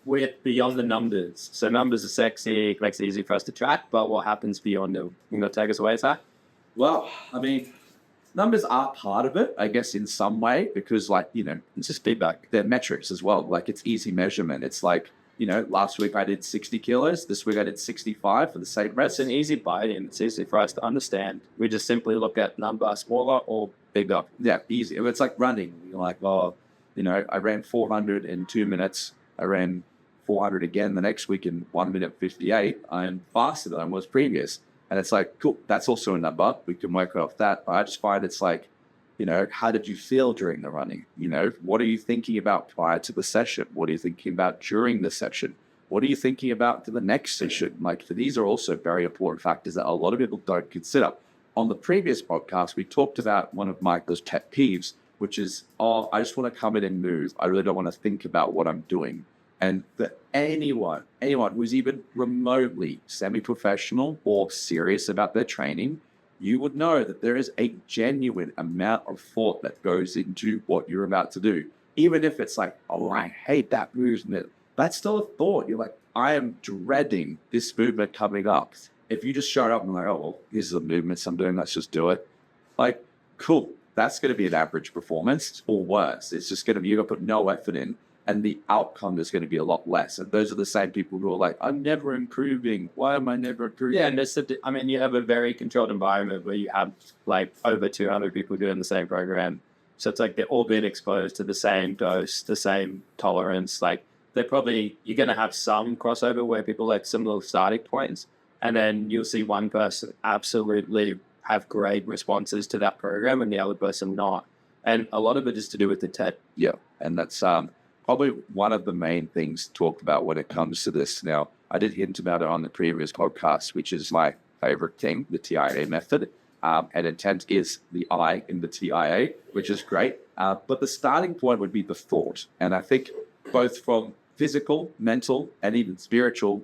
with beyond the numbers. So numbers are sexy, it makes it easy for us to track, but what happens beyond them? You gonna take us away, Zach? Well, I mean, numbers are part of it, I guess, in some way, because It's just feedback. they're metrics as well. Like it's easy measurement. It's like, last week I did 60 kilos. This week I did 65 for the same reps. It's an easy buy-in. It's easy for us to understand. We just simply look at number smaller or bigger. Yeah, easy. It's like running. You're like, I ran 400 in 2 minutes. I ran 400 again the next week in 1 minute 58. I'm faster than I was previous. And it's like, cool, that's also a number. We can work off that. But I just find it's like, how did you feel during the running? What are you thinking about prior to the session? What are you thinking about during the session? What are you thinking about for the next session? Like, these are also very important factors that a lot of people don't consider. On the previous podcast, we talked about one of Michael's pet peeves, which is, I just want to come in and move. I really don't want to think about what I'm doing. And for anyone who's even remotely semi-professional or serious about their training, you would know that there is a genuine amount of thought that goes into what you're about to do. Even if it's like, I hate that movement, that's still a thought. You're like, I am dreading this movement coming up. If you just show up and like, here's the movements I'm doing, let's just do it. Like, cool, that's going to be an average performance or worse. It's just going to be, you're going to put no effort in, and the outcome is going to be a lot less. And those are the same people who are like, I'm never improving. Why am I never improving? Yeah, and you have a very controlled environment where you have like over 200 people doing the same program. So it's like they're all being exposed to the same dose, the same tolerance. Like you're going to have some crossover where people have similar starting points. And then you'll see one person absolutely have great responses to that program and the other person not. And a lot of it is to do with the TED. Yeah, and that's probably one of the main things talked about when it comes to this. Now, I did hint about it on the previous podcast, which is my favorite thing, the TIA method. And intent is the I in the TIA, which is great. But the starting point would be the thought. And I think both from physical, mental, and even spiritual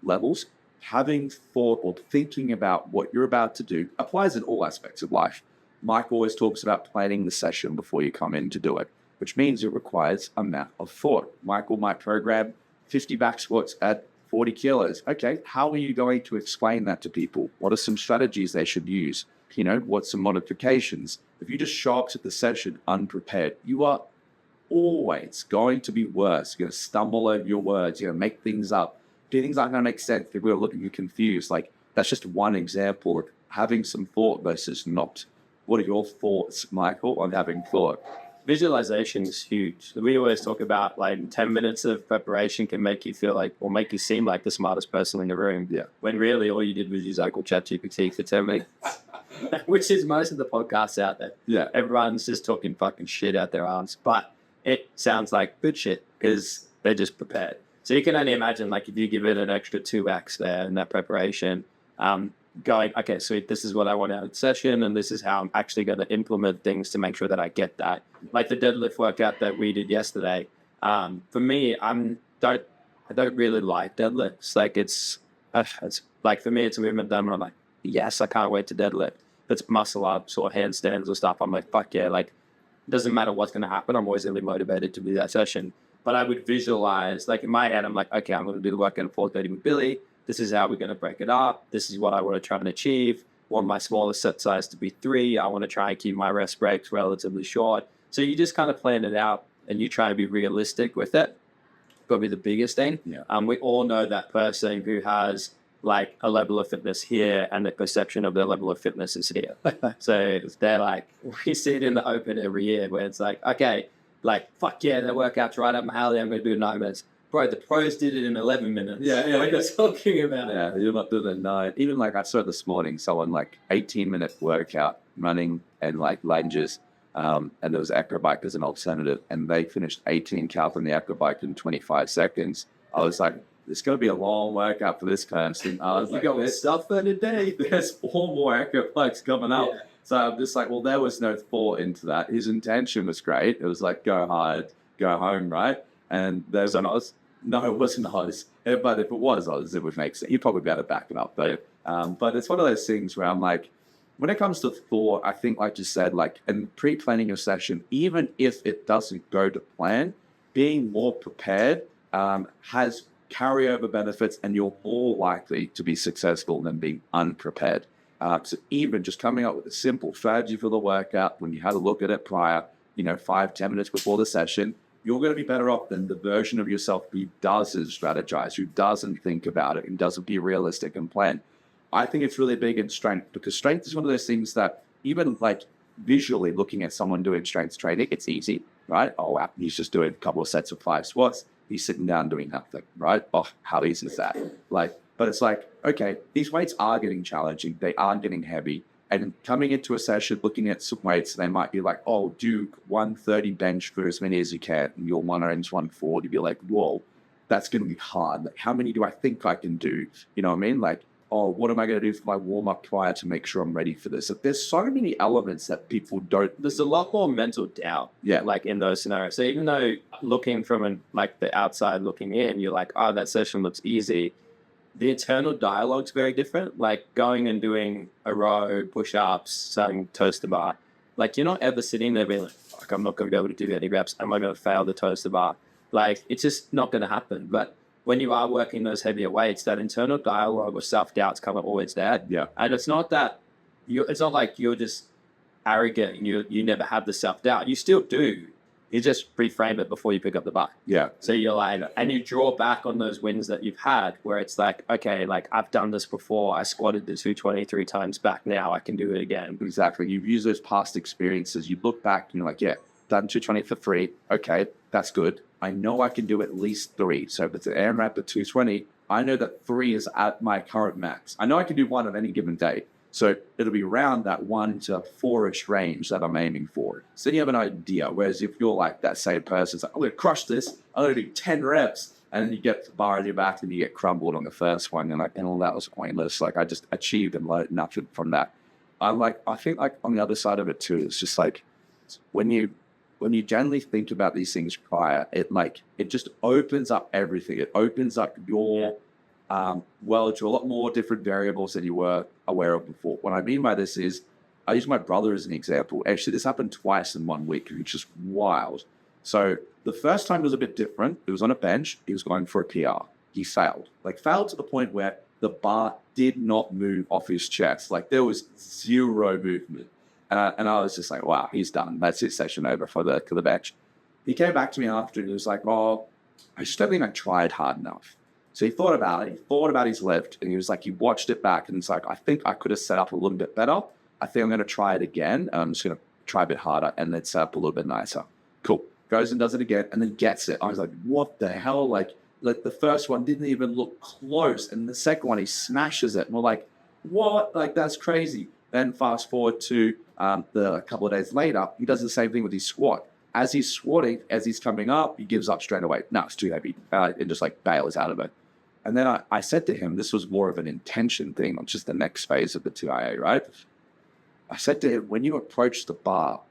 levels, having thought or thinking about what you're about to do applies in all aspects of life. Mike always talks about planning the session before you come in to do it, which means it requires a amount of thought. Michael might program 50 back squats at 40 kilos. Okay, how are you going to explain that to people? What are some strategies they should use? What's some modifications? If you just show up to the session unprepared, you are always going to be worse. You're going to stumble over your words. You're going to make things up. Things aren't going to make sense. People are looking at you confused. Like, that's just one example of having some thought versus not. What are your thoughts, Michael, on having thought? Visualization is huge. We always talk about like 10 minutes of preparation can make you feel like, or make you seem like the smartest person in the room. Yeah. When really all you did was use Google ChatGPT for 10 minutes, which is most of the podcasts out there. Yeah. Everyone's just talking fucking shit out their arms, but it sounds like good shit because they're just prepared. So you can only imagine, like, if you give it an extra 2x there in that preparation, going, okay, so this is what I want out of the session, and this is how I'm actually going to implement things to make sure that I get that. Like the deadlift workout that we did yesterday. For me, I don't really like deadlifts. Like it's like, for me, it's a movement that I'm like, yes, I can't wait to deadlift. If it's muscle ups or handstands or stuff, I'm like, fuck yeah, like, it doesn't matter what's going to happen. I'm always really motivated to do that session. But I would visualize, like in my head, I'm like, okay, I'm going to do the workout at 4:30 with Billy. This is how we're going to break it up. This is what I want to try and achieve. I want my smallest set size to be 3. I want to try and keep my rest breaks relatively short. So you just kind of plan it out and you try to be realistic with it. Probably the biggest thing. Yeah. We all know that person who has like a level of fitness here and the perception of their level of fitness is here. So they're like, we see it in the open every year where it's like, okay, like, fuck yeah, that workout's right up my alley. I'm going to do 9 minutes. Bro, the pros did it in 11 minutes. Yeah. What are you talking about? Yeah, you're not doing it 9. Even like I saw this morning, someone like 18-minute workout running and like lunges. And there was acrobike as an alternative. And they finished 18 cal on the acrobike in 25 seconds. I was like, it's going to be a long workout for this person. I was like, there's stuff for today. There's 4 more acrobikes coming up. Yeah. So I'm just like, well, there was no thought into that. His intention was great. It was like, go hard, go home, right? And there's an Oz. No, it wasn't Oz. But if it was Oz, it would make sense. You'd probably be able to back it up. But it's one of those things where I'm like, when it comes to thought, I think, like you said, like, and pre-planning your session, even if it doesn't go to plan, being more prepared has carryover benefits, and you're more likely to be successful than being unprepared. So even just coming up with a simple strategy for the workout, when you had a look at it prior, 5-10 minutes before the session, you're going to be better off than the version of yourself who doesn't strategize, who doesn't think about it, and doesn't be realistic and plan. I think it's really big in strength, because strength is one of those things that even like visually looking at someone doing strength training, it's easy, right? Oh, wow, he's just doing a couple of sets of 5 squats. He's sitting down doing nothing, right? Oh, how easy is that? But it's like, okay, these weights are getting challenging. They are getting heavy. And coming into a session, looking at some weights, they might be like, oh, do 130 bench for as many as you can. And your one range 140, be like, whoa, that's going to be hard. Like, how many do I think I can do? You know what I mean? Like, oh, what am I going to do for my warm-up prior to make sure I'm ready for this? There's so many elements that people don't. There's a lot more mental doubt, like in those scenarios. So even though looking from the outside looking in, you're like, oh, that session looks easy. The internal dialogue's very different. Like going and doing a row, push-ups, starting toaster bar. Like you're not ever sitting there being like, I'm not going to be able to do any reps. Am I going to fail the toaster bar? Like it's just not going to happen. But when you are working those heavier weights, that internal dialogue or self-doubt's kind of always there. Yeah. And it's not that it's not like you're just arrogant and you never have the self-doubt. You still do. You just reframe it before you pick up the bar. Yeah. So you're like, and you draw back on those wins that you've had where it's like, okay, like I've done this before. I squatted the 220 3 times back. Now I can do it again. Exactly. You've used those past experiences. You look back and you're like, yeah, done 220 for 3. Okay, that's good. I know I can do at least 3. So if it's an AMRAP at 220, I know that 3 is at my current max. I know I can do 1 on any given day. So it'll be around that 1 to 4-ish range that I'm aiming for. So you have an idea. Whereas if you're like that same person, it's like, I'm going to crush this. I'm going to do 10 reps. And then you get the bar in your back and you get crumbled on the first one. And like, and all that was pointless. Like I just achieved and learned nothing from that. I think like on the other side of it too, it's just like when you generally think about these things prior, it just opens up everything. It opens up your world to a lot more different variables than you were aware of before. What I mean by this is, I use my brother as an example. Actually, this happened twice in 1 week, which is wild. So the first time was a bit different. It was on a bench. He was going for a PR. He failed. Failed to the point where the bar did not move off his chest. Like there was zero movement. And I was just like, wow, he's done. That's his session over for the bench. He came back to me after and he was like, oh, I just don't think I tried hard enough. So he thought about it. He thought about his lift and he was like, he watched it back and it's like, I think I could have set up a little bit better. I think I'm going to try it again. I'm just going to try a bit harder and then set up a little bit nicer. Cool. Goes and does it again and then gets it. I was like, what the hell? Like the first one didn't even look close. And the second one, he smashes it. And we're like, what? Like, that's crazy. Then fast forward to a couple of days later, he does the same thing with his squat. As he's squatting, as he's coming up, he gives up straight away. No, it's too heavy. And just bails out of it. And then I said to him, this was more of an intention thing, not just the next phase of the 2IA, right? I said to him, when you approach the bar,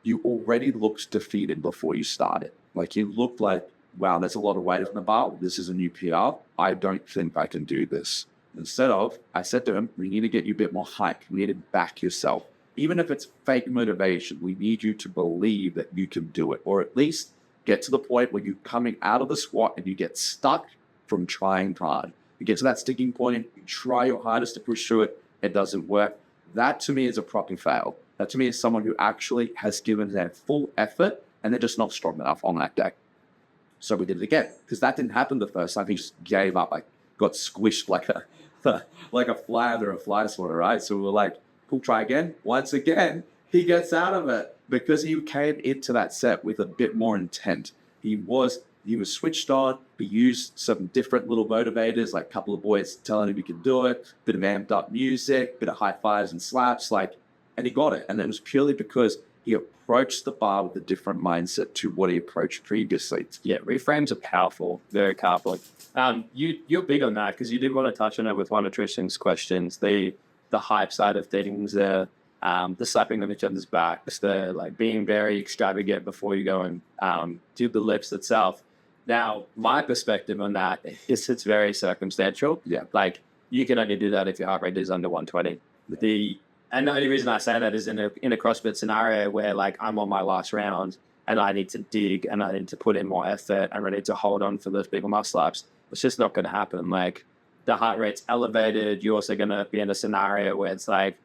you already looked defeated before you started. Like you looked like, wow, there's a lot of weight on the bar. This is a new PR. I don't think I can do this. Instead of, I said to him, we need to get you a bit more hype. We need to back yourself. Even if it's fake motivation, we need you to believe that you can do it. Or at least get to the point where you're coming out of the squat and you get stuck from trying hard. You get to that sticking point and you try your hardest to push through it. It doesn't work. That to me is a proper fail. That to me is someone who actually has given their full effort and they're just not strong enough on that day. So we did it again because that didn't happen the first time. He just gave up, got squished like a flag or a fly swatter, right? So we were like, cool, try again. Once again, he gets out of it because he came into that set with a bit more intent. He was switched on. He used some different little motivators, like a couple of boys telling him he could do it, bit of amped up music, bit of high fives and slaps, and he got it. And it was purely because he approached the bar with a different mindset to what he approached previously. Yeah, reframes are powerful, very powerful. You're big on that because you did want to touch on it with one of Tristan's questions, the hype side of things, the slapping on each other's backs, the being very extravagant before you go and do the lifts itself. Now, my perspective on that is it's very circumstantial. Yeah. You can only do that if your heart rate is under 120. And the only reason I say that is in a CrossFit scenario where I'm on my last round and I need to dig and I need to put in more effort and I need to hold on for those bigger muscle ups. It's just not going to happen. Like the heart rate's elevated. You're also going to be in a scenario where it's like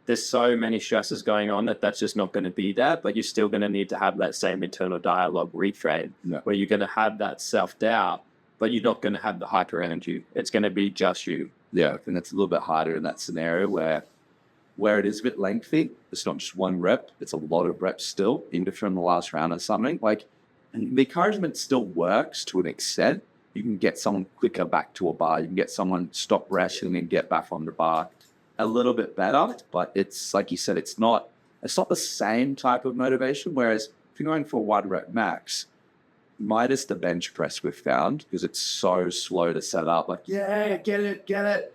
there's so many stresses going on that's just not going to be there, but you're still going to need to have that same internal dialogue retrain where you're going to have that self-doubt, but you're not going to have the hyper energy. It's going to be just you. Yeah, and it's a little bit harder in that scenario where it is a bit lengthy. It's not just one rep, it's a lot of reps still, even if you're in the last round or something. Like, the encouragement still works to an extent. You can get someone quicker back to a bar. You can get someone stop resting and get back on the bar a little bit better. But it's like you said, it's not the same type of motivation. Whereas if you're going for 1 rep max, minus the bench press we've found, because it's so slow to set up. Like, yeah, get it.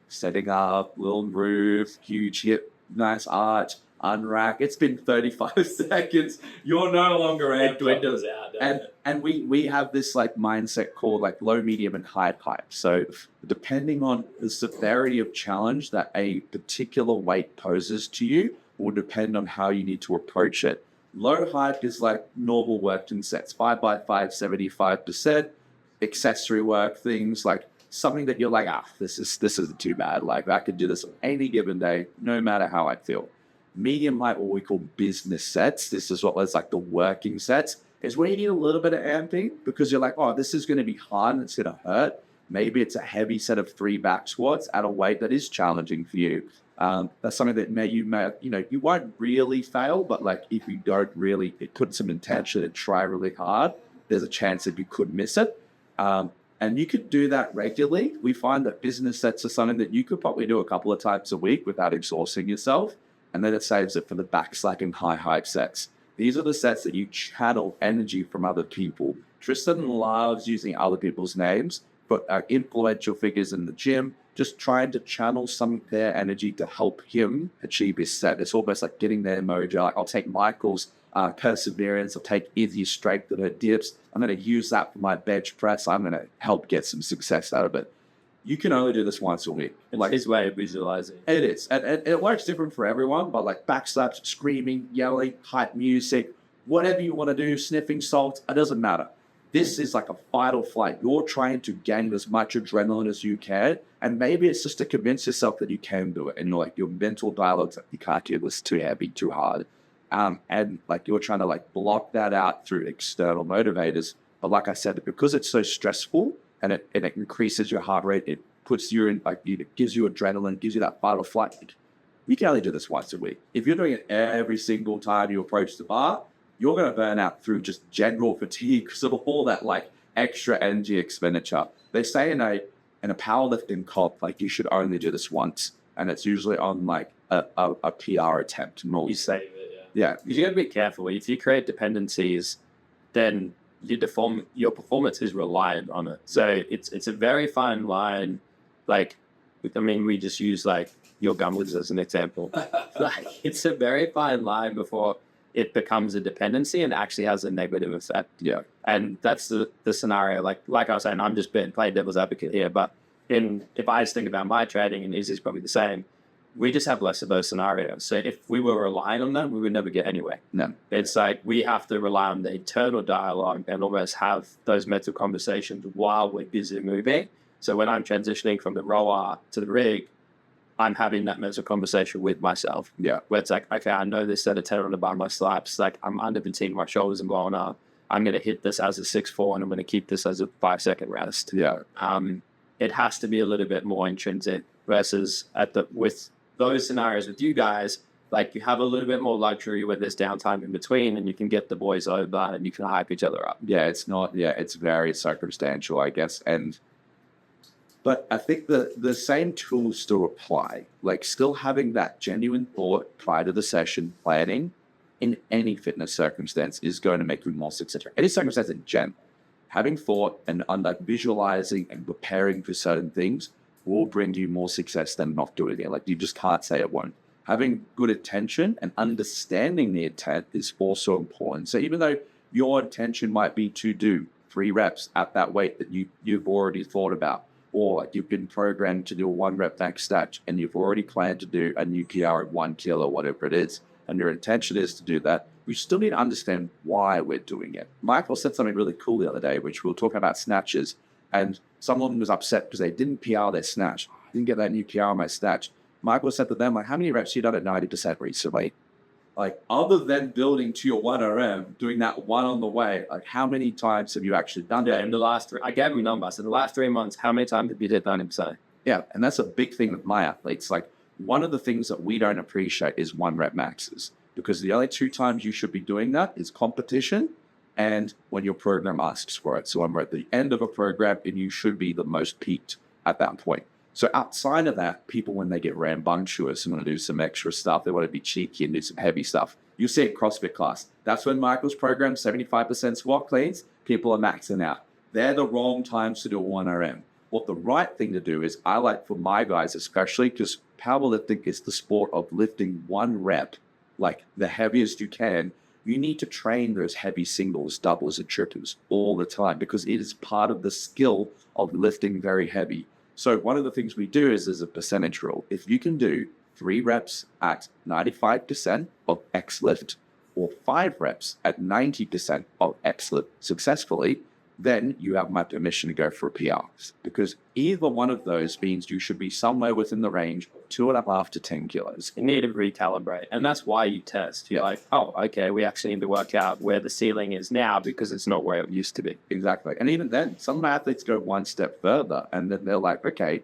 Setting up, little groove, huge hip, nice arch, unrack. It's been 35 seconds. You're no longer It dwindles out. And we have this like mindset called like low, medium, and high pipe. So depending on the severity of challenge that a particular weight poses to you will depend on how you need to approach it. Low hype is like normal work in sets, 5x5, 75%, accessory work, things like something that you're like, this isn't too bad. Like I could do this on any given day, no matter how I feel. Medium height, what we call business sets. This is what was like the working sets, is where you need a little bit of amping because you're like, this is going to be hard and it's going to hurt. Maybe it's a heavy set of 3 back squats at a weight that is challenging for you. That's something that you won't really fail, but like if you don't really put some intention and try really hard, there's a chance that you could miss it. And you could do that regularly. We find that business sets are something that you could probably do a couple of times a week without exhausting yourself. And then it saves it for the back slack and high hype sets. These are the sets that you channel energy from other people. Tristan loves using other people's names, but influential figures in the gym, just trying to channel some of their energy to help him achieve his set. It's almost like getting their mojo. Like I'll take Michael's perseverance, I'll take Izzy's strength and her dips. I'm going to use that for my bench press. I'm going to help get some success out of it. You can only do this once a week. Like his way of visualizing. It is. And it works different for everyone, but like back slaps, screaming, yelling, hype music, whatever you want to do, sniffing salt, it doesn't matter. This is like a fight or flight. You're trying to gain as much adrenaline as you can. And maybe it's just to convince yourself that you can do it. And like your mental dialogue's like, you can't do this, too heavy, too hard. And like you're trying to like block that out through external motivators. But like I said, because it's so stressful and it increases your heart rate, it puts you in, like, it gives you adrenaline, gives you that fight or flight. You can only do this once a week. If you're doing it every single time you approach the bar, you're going to burn out through just general fatigue because of all that like extra energy expenditure. They say in a powerlifting comp, like you should only do this once, and it's usually on like a PR attempt. You save it, yeah. You got to be careful. If you create dependencies, then your performance is reliant on it. So it's a very fine line. Like, I mean, we just use like your gummies as an example. Like, it's a very fine line before it becomes a dependency and actually has a negative effect. Yeah. And that's the scenario. Like I was saying, I'm just playing devil's advocate here, but if I just think about my training, and Izzy's probably the same, we just have less of those scenarios. So if we were relying on them, we would never get anywhere. No. It's like we have to rely on the internal dialogue and almost have those mental conversations while we're busy moving. So when I'm transitioning from the rower to the rig, I'm having that mental conversation with myself. Yeah. Where it's like, okay, I know this set of 10 on the bar of my slaps. Like I'm under fatigued, my shoulders are blowing up. I'm going to hit this as a 6-4 and I'm going to keep this as a 5-second rest. Yeah. It has to be a little bit more intrinsic versus with those scenarios with you guys, like you have a little bit more luxury where there's downtime in between and you can get the boys over and you can hype each other up. Yeah, it's very circumstantial, I guess. But I think the same tools still apply, like still having that genuine thought prior to the session planning in any fitness circumstance is going to make you more successful. Any circumstance in general, having thought and visualizing and preparing for certain things will bring you more success than not doing it. Like you just can't say it won't. Having good intention and understanding the intent is also important. So even though your intention might be to do 3 reps at that weight that you've already thought about, or like you've been programmed to do a 1 rep back snatch and you've already planned to do a new PR at 1 kilo, whatever it is, and your intention is to do that, we still need to understand why we're doing it. Michael said something really cool the other day, which we were talking about snatches, and someone was upset because they didn't PR their snatch. Didn't get that new PR on my snatch. Michael said to them, like, how many reps have you done at 90% recently? Like, other than building to your 1RM, doing that one on the way, like, how many times have you actually done that? In the last I gave him numbers. In the last 3 months, how many times have you did 90%? Yeah, and that's a big thing with my athletes. Like, one of the things that we don't appreciate is 1 rep maxes, because the only 2 times you should be doing that is competition and when your program asks for it. So when we're at the end of a program, and you should be the most peaked at that point. So outside of that, people, when they get rambunctious and want to do some extra stuff, they want to be cheeky and do some heavy stuff. You see it CrossFit class. That's when Michael's program, 75% squat cleans, people are maxing out. They're the wrong times to do a 1RM. What the right thing to do is, I like for my guys especially, because powerlifting is the sport of lifting 1 rep, like the heaviest you can. You need to train those heavy singles, doubles, and triples all the time, because it is part of the skill of lifting very heavy. So one of the things we do is there's a percentage rule. If you can do 3 reps at 95% of X lift, or 5 reps at 90% of X lift successfully, then you have my permission to go for a PR. Because either one of those means you should be somewhere within the range of 2.5 to 10 kilos. You need to recalibrate. And that's why you test. You're like, oh, okay, we actually need to work out where the ceiling is now, because it's not where it used to be. Exactly. And even then, some athletes go one step further, and then they're like, okay,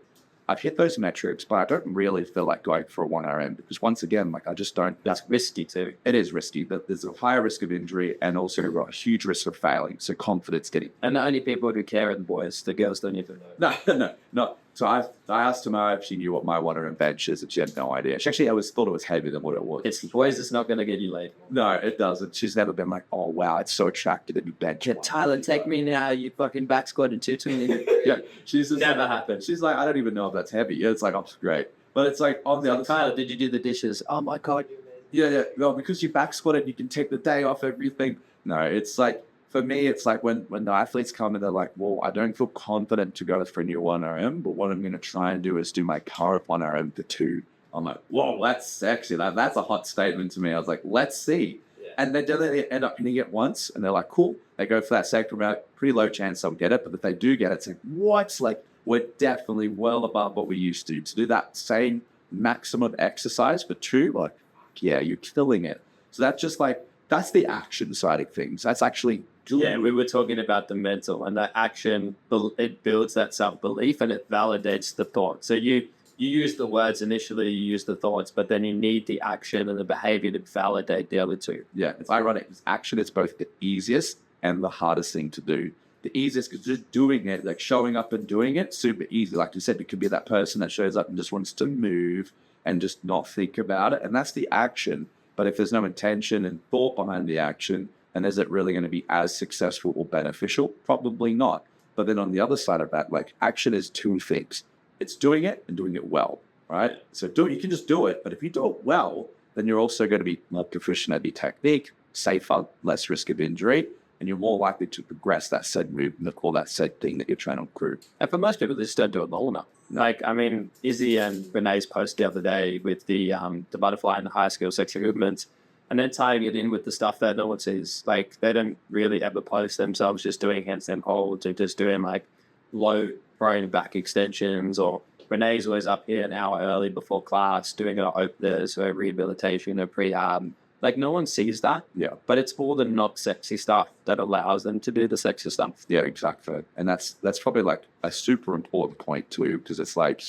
I've hit those metrics, but I don't really feel like going for a 1RM, because once again, like, I just don't. That's risky too. It is risky, but there's a higher risk of injury and also a huge risk of failing. So confidence getting. And the only people who care are the boys. The girls don't even know. No. So I asked Tamara if she knew what my 1RM bench is, and she had no idea. She actually always thought it was heavier than what it was. It's the boys that's not going to get you laid. No, it doesn't. She's never been like, oh, wow, it's so attractive that you bench. Yeah, Tyler, take me now. You fucking back squatted 220. Yeah, she's just never like, happened. She's like, I don't even know if that's heavy. Yeah, it's like, oh, great. But it's like, on the other side. Tyler, did you do the dishes? Oh my God. Yeah. Well, because you back squatted, you can take the day off everything. No, it's like, for me, it's like when the athletes come and they're like, well, I don't feel confident to go for a new 1RM, but what I'm going to try and do is do my current 1RM for 2. I'm like, whoa, that's sexy. That's a hot statement to me. I was like, let's see. Yeah. And then they end up hitting it once, and they're like, cool. They go for that second round. Pretty low chance they'll get it, but if they do get it, it's like, what? Like, we're definitely well above what we used to. To do that same maximum exercise for 2, like, yeah, you're killing it. So that's just like, that's the action side of things. That's actually... Yeah, we were talking about the mental, and the action, it builds that self-belief and it validates the thought. So you use the words initially, you use the thoughts, but then you need the action and the behavior to validate the other 2. Yeah, it's ironic. Action is both the easiest and the hardest thing to do. The easiest because just doing it, like showing up and doing it, super easy. Like you said, it could be that person that shows up and just wants to move and just not think about it. And that's the action. But if there's no intention and thought behind the action, and is it really going to be as successful or beneficial? Probably not. But then on the other side of that, like, action is 2 things. It's doing it and doing it well, right? So you can just do it, but if you do it well, then you're also going to be more proficient at the technique, safer, less risk of injury, and you're more likely to progress that said movement or that said thing that you're trying to improve. And for most people, they just don't do it long enough. Like, I mean, Izzy and Renee's post the other day with the butterfly and the high skill sexy movements, and then tying it in with the stuff that no one sees. Like, they don't really ever post themselves just doing handstand holds or just doing like low prone back extensions, or Renee's always up here an hour early before class doing her openers, her rehabilitation, her prehab. Like, no one sees that. Yeah. But it's all the not sexy stuff that allows them to do the sexy stuff. Yeah, exactly. And that's probably like a super important point too, because it's like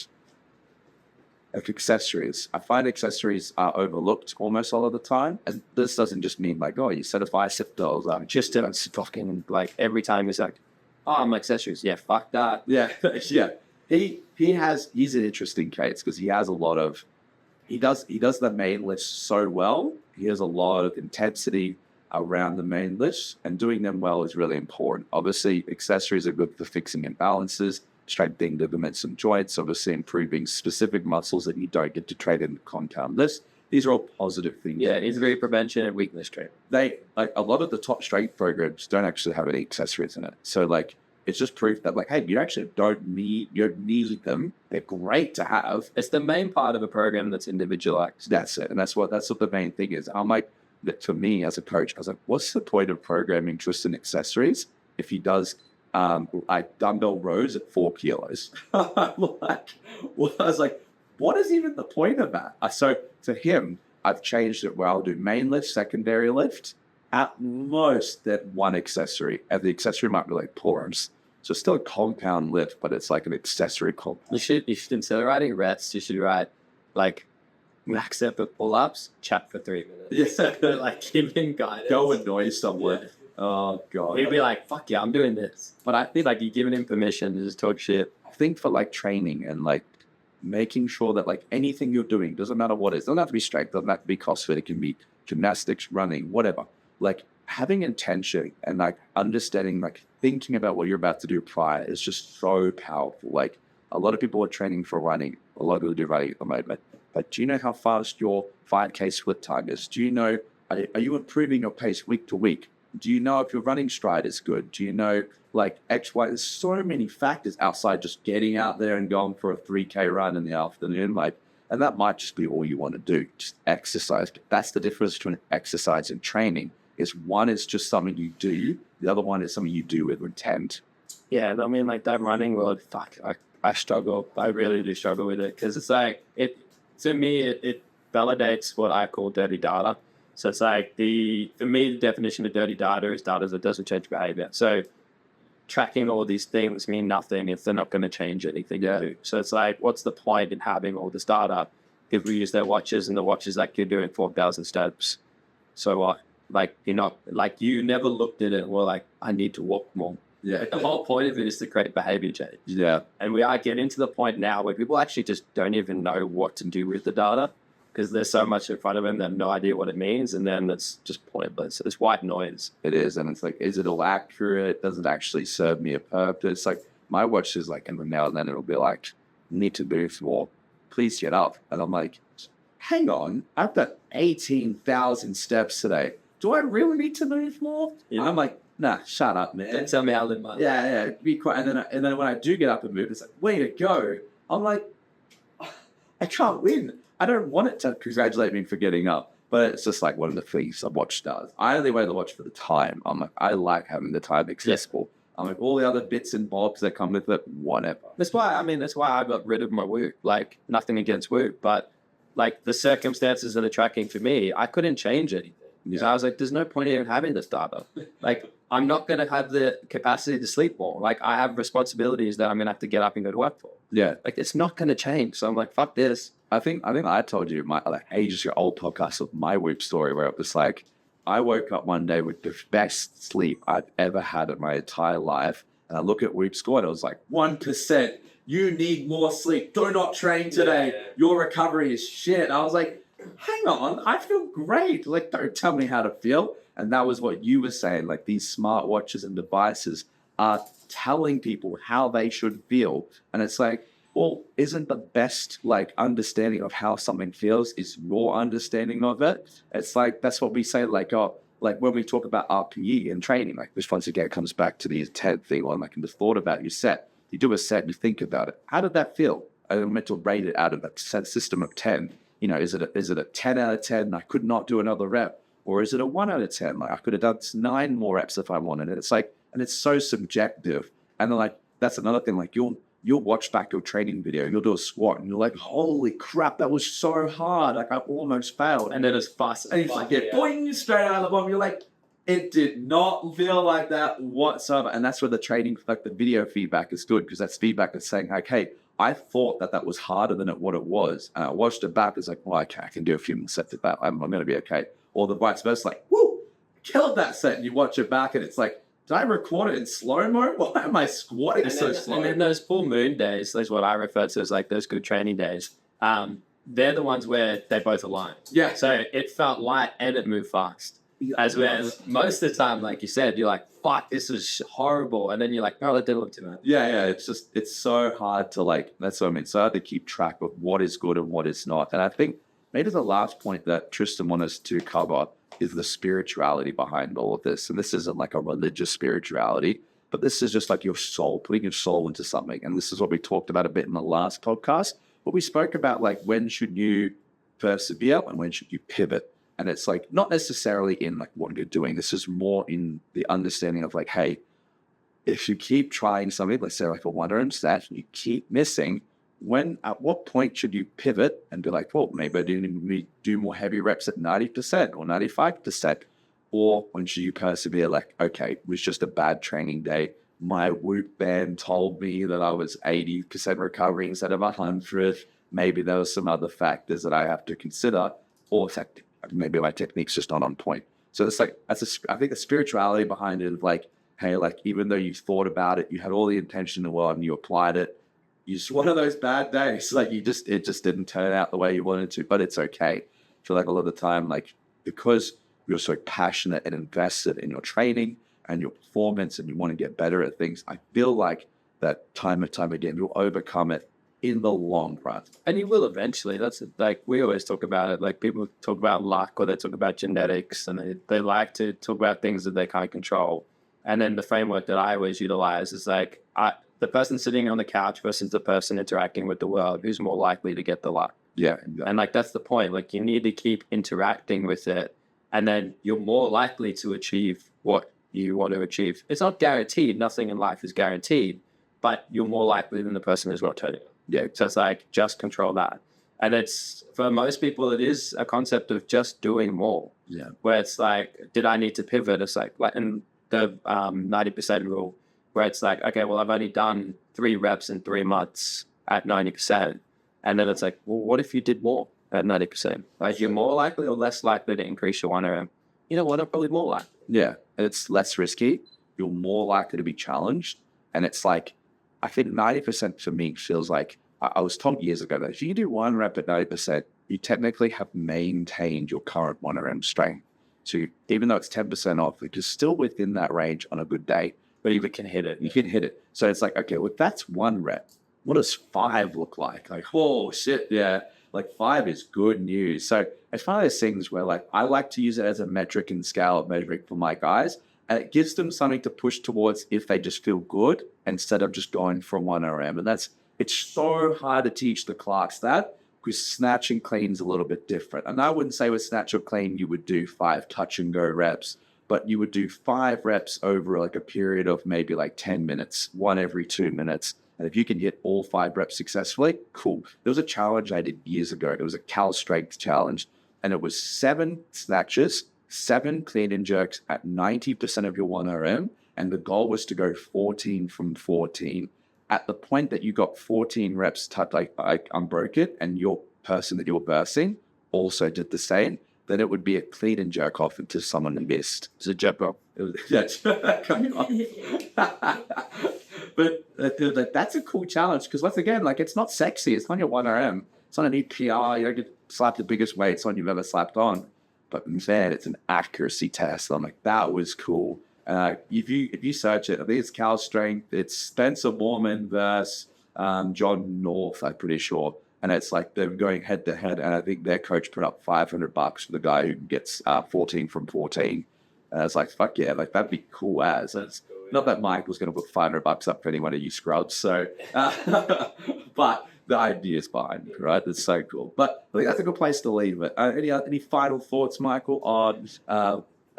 accessories. I find accessories are overlooked almost all of the time. And this doesn't just mean like, oh, you set a bicep those. Just to fucking, like, every time he's like, oh, I'm accessories. Yeah, fuck that. Yeah. Yeah. He's an interesting case because he has a lot of, he does the main lift so well. He has a lot of intensity around the main lifts, and doing them well is really important. Obviously, accessories are good for fixing imbalances, strengthening ligaments and joints, obviously improving specific muscles that you don't get to train in the compound lifts. These are all positive things. Yeah, injury prevention and weakness training. They, like, a lot of the top strength programs don't actually have any accessories in it. So like, it's just proof that like, hey, you actually you don't need them. They're great to have. It's the main part of a program that's individualized. That's it. And that's what the main thing is. I'm like, that for me as a coach, I was like, what's the point of programming just in accessories if he does like dumbbell rows at 4 kilos? I was like, what is even the point of that? So for him, I've changed it where I'll do main lift, secondary lift, at most then one accessory. And the accessory might be like pull arms. So it's still a compound lift, but it's like an accessory compound. You should instead of writing reps, you should write like max up at pull-ups, chat for 3 minutes. Yeah. Like giving guidance. Go annoy someone. Yeah. Oh God. He'd be like, fuck yeah, I'm doing this. But I think like you're giving him permission to just talk shit. I think for like training and like making sure that like anything you're doing, doesn't matter what it is, doesn't have to be strength, doesn't have to be CrossFit, it can be gymnastics, running, whatever. Like having intention and like understanding, like thinking about what you're about to do prior is just so powerful. Like a lot of people are training for running, a lot of people do running at the moment, but do you know how fast your 5K split time is? Do you know, are you improving your pace week to week? Do you know if your running stride is good? Do you know like X, Y? There's so many factors outside just getting out there and going for a 3K run in the afternoon. Like, and that might just be all you want to do, just exercise. That's the difference between exercise and training. Is one is just something you do, the other one is something you do with intent. Yeah, I mean, like that running world, fuck, I struggle. I really do struggle with it because it's like, to me, it validates what I call dirty data. So it's like for me, the definition of dirty data is data that doesn't change behavior. So tracking all these things mean nothing if they're not going to change anything you do. So it's like, what's the point in having all this data if we use their watches and the watches like you're doing 4,000 steps? So what? Like, you're not, like, you never looked at it and were like, I need to walk more. Yeah. The whole point of it is to create behavior change. Yeah. And we are getting to the point now where people actually just don't even know what to do with the data because there's so much in front of them, they have no idea what it means, and then it's just pointless. It's white noise. It is, and it's like, is it all accurate? Does it actually serve me a purpose? Like, my watch is like, every now and then it'll be like, need to move more, please get up. And I'm like, hang on, I've done 18,000 steps today. Do I really need to move more? Yeah. I'm like, nah, shut up, man. Don't tell me how to live my life. Yeah, be quiet. And then when I do get up and move, it's like, way to go. I'm like, I can't win. I don't want it to congratulate me for getting up, but it's just like one of the things a watch does. I only wear the watch for the time. I'm like, I like having the time accessible. Yeah. I'm like, all the other bits and bobs that come with it, whatever. That's why I got rid of my Whoop. Like, nothing against Whoop, but like the circumstances that are tracking for me, I couldn't change anything. Yeah. So I was like, there's no point in having this data. Like, I'm not going to have the capacity to sleep more. Like, I have responsibilities that I'm going to have to get up and go to work for. Yeah. Like, it's not going to change. So I'm like, fuck this. I think I told you my like ages ago old podcast of my Whoop story where it was like, I woke up one day with the best sleep I've ever had in my entire life. And I look at Whoop score and it was like, 1%. You need more sleep. Do not train today. Yeah. Your recovery is shit. I was like, hang on, I feel great. Like, don't tell me how to feel. And that was what you were saying. Like, these smartwatches and devices are telling people how they should feel. And it's like, well, isn't the best like understanding of how something feels is your understanding of it? It's like, that's what we say, like, oh, like when we talk about RPE and training, like this once again comes back to the intent thing, or like in the thought about your set. You do a set, you think about it. How did that feel? I'm meant to rate it out of a set system of 10. You know, is it a 10 out of 10? I could not do another rep. Or is it a 1 out of 10? Like, I could have done 9 more reps if I wanted it. It's like, and it's so subjective. And then like, that's another thing. Like, you'll watch back your training video, you'll do a squat, and you're like, holy crap, that was so hard. Like, I almost failed. And then it's fast. And you like get boing straight out of the bottom. You're like, it did not feel like that whatsoever. And that's where the training, like the video feedback is good, because that's feedback that's saying, like, hey, I thought that was harder than what it was. And I watched it back. It's like, well, okay, I can do a few more sets of that. I'm going to be okay. Or the vice versa, like, woo, killed that set. And you watch it back and it's like, did I record it in slow-mo? Why am I squatting so slow? And then those full moon days, that's what I refer to as like those good training days. They're the ones where they both align. Yeah. So it felt light and it moved fast. As well, most of the time, like you said, you're like, fuck, this is horrible. And then you're like, oh, that didn't look too bad. Yeah. It's so hard to like, that's what I mean. So hard to keep track of what is good and what is not. And I think maybe the last point that Tristan wanted us to cover is the spirituality behind all of this. And this isn't like a religious spirituality. But this is just like your soul, putting your soul into something. And this is what we talked about a bit in the last podcast. But we spoke about like, when should you persevere and when should you pivot? And it's like not necessarily in like what you're doing. This is more in the understanding of like, hey, if you keep trying something, let's say like a 1RM snatch, and you keep missing, at what point should you pivot and be like, well, maybe I do more heavy reps at 90% or 95%? Or when should you persevere? Like, okay, it was just a bad training day. My Whoop band told me that I was 80% recovery instead of 100. Maybe there were some other factors that I have to consider, or maybe my technique's just not on point. So it's like, I think the spirituality behind it of like, hey, like, even though you thought about it, you had all the intention in the world and you applied it, it's one of those bad days. Like it just didn't turn out the way you wanted to, but it's okay. I feel like a lot of the time, like, because you're so passionate and invested in your training and your performance and you want to get better at things, I feel like that time and time again, you'll overcome it in the long run. And you will eventually. That's like, we always talk about it. Like people talk about luck, or they talk about genetics, and they like to talk about things that they can't control. And then the framework that I always utilize is like, the person sitting on the couch versus the person interacting with the world, who's more likely to get the luck. Yeah. Exactly. And like, that's the point. Like, you need to keep interacting with it, and then you're more likely to achieve what you want to achieve. It's not guaranteed. Nothing in life is guaranteed, but you're more likely than the person who's not turning. Yeah. So it's like, just control that. And it's, for most people, it is a concept of just doing more. Yeah. Where it's like, did I need to pivot? It's like and the 90% rule, where it's like, okay, well, I've only done 3 reps in 3 months at 90%. And then it's like, well, what if you did more at 90%? Like, you're more likely or less likely to increase your 1RM? You know what? I'm probably more likely. Yeah. It's less risky. You're more likely to be challenged. And it's like, I think 90% for me feels like, I was told years ago that if you do 1 rep at 90%, you technically have maintained your current 1RM strength. So even though it's 10% off, you're still within that range on a good day. But you can hit it. You can hit it. So it's like, okay, well, that's 1 rep. What does 5 look like? Like, oh, shit, yeah. Like 5 is good news. So it's one of those things where like, I like to use it as a metric and scale of measuring for my guys. And it gives them something to push towards if they just feel good instead of just going from 1RM. And it's so hard to teach the class that, because snatch and clean is a little bit different. And I wouldn't say with snatch or clean, you would do 5 touch and go reps, but you would do 5 reps over like a period of maybe like 10 minutes, 1 every 2 minutes. And if you can hit all 5 reps successfully, cool. There was a challenge I did years ago. It was a Cal Strength challenge, and it was 7 snatches, 7 clean and jerks at 90% of your 1RM. And the goal was to go 14 from 14. At the point that you got 14 reps like unbroken, and your person that you were bursting also did the same, then it would be a clean and jerk off into someone that missed. It's a jerk off. But that's a cool challenge, because once again, like, it's not sexy. It's not your 1RM. It's not an EPR. You don't get slapped the biggest weights on you've ever slapped on. But man, it's an accuracy test. I'm like, that was cool. If you search it, I think it's Cal Strength. It's Spencer Moorman versus John North, I'm pretty sure. And it's like they're going head to head. And I think their coach put up $500 for the guy who gets 14 from 14. And it's like, fuck yeah, like that'd be cool as. Not that Mike was going to put $500 up for anyone of you scrubs. So, but the idea is behind it, right? That's so cool. But I think that's a good place to leave it. Any final thoughts, Michael, on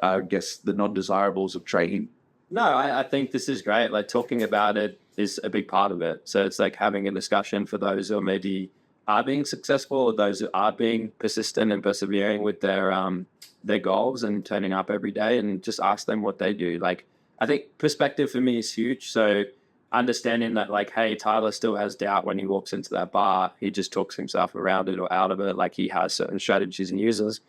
I guess the non-desirables of training? No, I think this is great. Like, talking about it is a big part of it. So it's like having a discussion for those who maybe are being successful, or those who are being persistent and persevering with their goals and turning up every day, and just ask them what they do. Like, I think perspective for me is huge. So understanding that, like, hey, Tyler still has doubt when he walks into that bar. He just talks himself around it or out of it. Like, he has certain strategies and uses.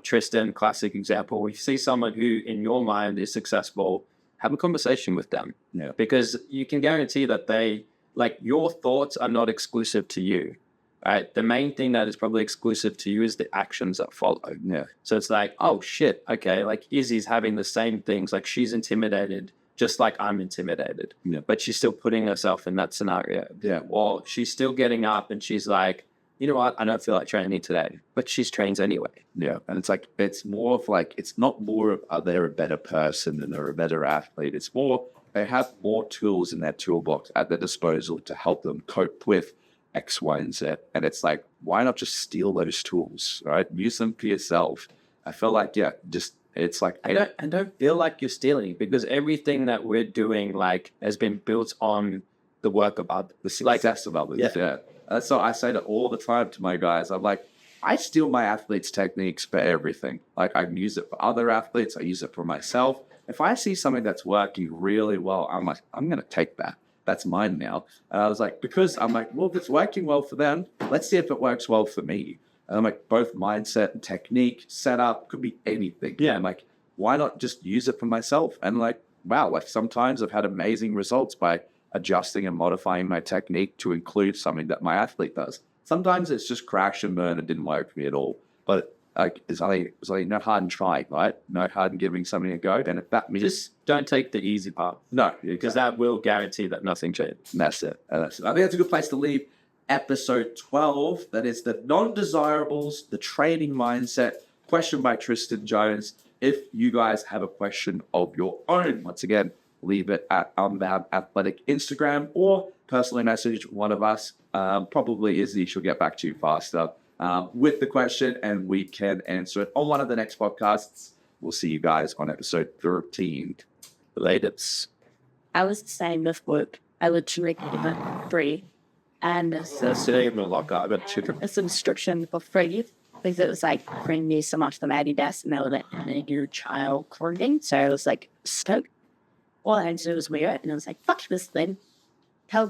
Tristan, classic example. We see someone who, in your mind, is successful. Have a conversation with them. Yeah. Because you can guarantee that your thoughts are not exclusive to you. Right? The main thing that is probably exclusive to you is the actions that follow. Yeah. So it's like, oh shit, okay, like Izzy's having the same things. Like, she's intimidated, just like I'm intimidated. Yeah. But she's still putting herself in that scenario. Yeah. Or she's still getting up and she's like, you know what, I don't feel like training today. But she's trains anyway. Yeah. And it's like, it's more of like, it's not more of, are they a better person and they're a better athlete? It's more, they have more tools in their toolbox at their disposal to help them cope with X, Y, and Z. And it's like, why not just steal those tools, right? Use them for yourself. I feel like, yeah, just, it's like, I don't feel like you're stealing, because everything that we're doing like has been built on the work of others, the success of others. Yeah. So I say that all the time to my guys. I'm like, I steal my athletes' techniques for everything. Like, I use it for other athletes. I use it for myself. If I see something that's working really well, I'm like, I'm going to take that. That's mine now. And I was like, because I'm like, well, if it's working well for them, let's see if it works well for me. And I'm like, both mindset and technique, setup, could be anything. Yeah. I'm like, why not just use it for myself? And like, wow, like sometimes I've had amazing results by adjusting and modifying my technique to include something that my athlete does. Sometimes it's just crash and burn. It didn't work for me at all. But like, it's only no harm in trying, right? No harm in giving something a go. And if that means... Just don't take the easy path. No. Because that will guarantee that nothing changes. That's it. I think that's a good place to leave episode 12. That is the non-desirables, the training mindset, question by Tristan Jones. If you guys have a question of your own, once again, leave it at Unbound Athletic Instagram or personally message one of us. Probably Izzy, she'll get back to you faster with the question, and we can answer it on one of the next podcasts. We'll see you guys on episode 13. Latest. I was the same with work. I literally got free. And Sitting in the locker, I got chicken. a subscription for free because it was like bringing me so much of Adidas and they were like your child clothing. So I was like stoked. All I had to do was wear it, and I was like, fuck this thing. Tell